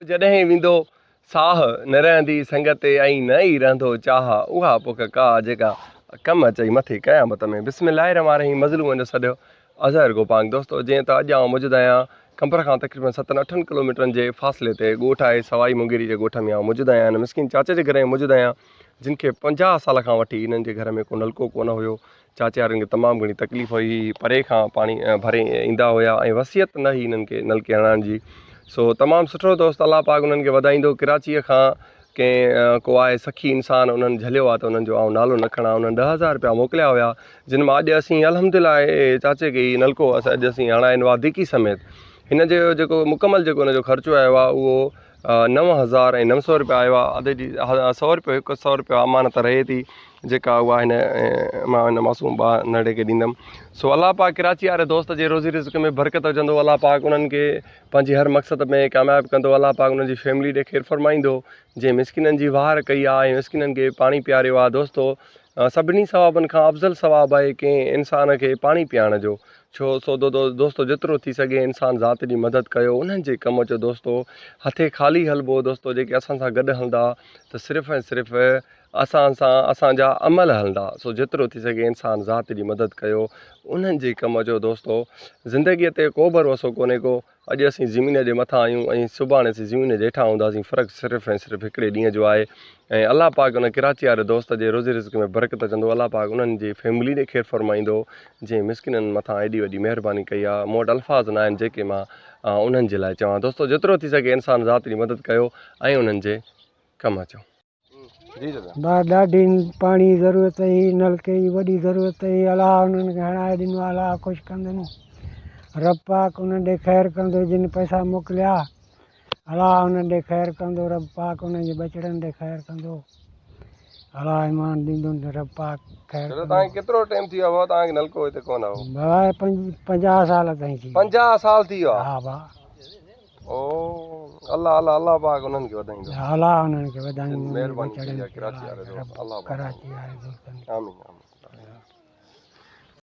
जॾहिं वेंदो साह न रहंदी संगत ऐं न ई रहंदो चाह उहा पुख का जेका कम अचई मथे क़यामत में। बिस्मिल्लाह रहमान रहीम। मज़लूम जो सॼो अज़हर गोपांग दोस्तो जीअं त अॼु आउं मौजूदु आहियां कंबर खां तक़रीबन 7-8 किलोमीटरनि जे फ़ासिले ते ॻोठ आहे सवाई मुंगेरी जे ॻोठ में आउं मौजूदु आहियां। हिन मिसकिन चाचे जे घर में मौजूदु आहियां जिन खे 50 साल खां वठी इन्हनि जे घर में को नलको कोन हुयो। चाचे वारनि खे तमामु घणी तकलीफ़ हुई, परे खां पाणी भरे ईंदा हुया ऐं वसियत न हुई इन्हनि खे नलके हणाइण जी। सो तमामु सुठो दोस्त अलाह पाक उन्हनि खे वधाईंदो। कराचीअ खां कंहिं को आहे सखी इंसानु उन्हनि झलियो आहे त उन्हनि जो आउं नालो न खणां। उन्हनि 10,000 रुपया मोकिलिया हुया जिन मां अॼु असीं अल्हम्दुलिल्लाह चाचे खे ई नलको अॼु असीं हणाइनि वाधिकी समेत। हिन जो जेको मुकमल जेको हुनजो ख़र्चो आयो आहे उहो 9,900 रुपया आयो आहे। अधु जी 100 रुपयो 100 रुपया अमानत रहे थी जेका उहा मां हिन मासूम नंढे खे ॾींदुमि। सो अलाह पाक कराची वारे दोस्त जे रोज़ी रिज़्क़ में बरकत विझंदो। अलाह पाक उन्हनि खे पंहिंजी हर मक़सद में कामयाबु कंदो। अलाह पाक उन्हनि जी फैमिली ॾे ख़ैरु फ़रमाईंदो जंहिं मिसकिननि जी वार कई आहे ऐं मिसकिननि खे पाणी पीआरियो आहे। दोस्तो सभिनी सवाबनि खां अफ़ज़ल सवाबु आहे कंहिं इंसान खे पाणी पीआरण जो। छो सो दोस्तो जेतिरो थी सघे इंसान ज़ात जी मदद कयो उन्हनि जे कम जो। दोस्तो हथे ख़ाली हलिबो दोस्तो जेके असां सां गॾु हलंदा त सिर्फ़ु ऐं सिर्फ़ु असांजा अमल हलंदा। सो जेतिरो थी सघे इंसान ज़ात जी मदद कयो उन्हनि जे कम जो। दोस्तो ज़िंदगीअ ते को भरोसो कोन्हे को। अॼु असीं ज़मीन जे मथां आहियूं ऐं सुभाणे असीं ज़मीन जे हेठां हूंदासीं। फ़र्क़ु सिर्फ़ु ऐं सिर्फ़ु हिकिड़े ॾींहं जो आहे ऐं अलाह पाक उन कराची वारे दोस्त जे रोज़ी रिज़्क़ में बरकत कंदो। अलाह पाक उन्हनि जी फैमिली ॾे ख़ैरु फ़रमाईंदो जंहिं मिसकिननि मथां एॾी वॾी महिरबानी कई आहे। मूं वटि अल्फाज़ न आहिनि जेके मां उन्हनि जे लाइ चवां। दोस्तो जेतिरो थी सघे इंसान ज़ात जी मदद कयो ऐं उन्हनि जे कमु अचो। जी दादा। ॾाढी पाणी जी ज़रूरत हुई, नलके जी वॾी ज़रूरत हुई। अलाह उन्हनि खे हणाए ॾिनो। अलाह ख़ुशि कंदुनि। रब पाक उन्हनि ॾे ख़ैरु कंदो जिन पैसा मोकिलिया। अलाह उन्हनि ॾे ख़ैरु कंदो। रब पाक उन्हनि जे बचड़नि ॾे ख़ैरु कंदो। अलाह ईमान ॾींदो रब पाक ख़ैरु कंदो। तव्हांखे केतिरो टाइम थी वियो आहे तव्हांखे नलको हिते कोन हो? भाउ 50 साल ताईं थी। 50 साल थी विया? हा भाउ। ओ अल्लाह अल्लाह अल्लाह पाक उन्हनि खे वधाईंदो। अलाह उन्हनि खे वधाईंदो। महिरबानी कई आहे कराची वारे दोस्त। अल्लाह कराची वारे दोस्तनि। आमीन।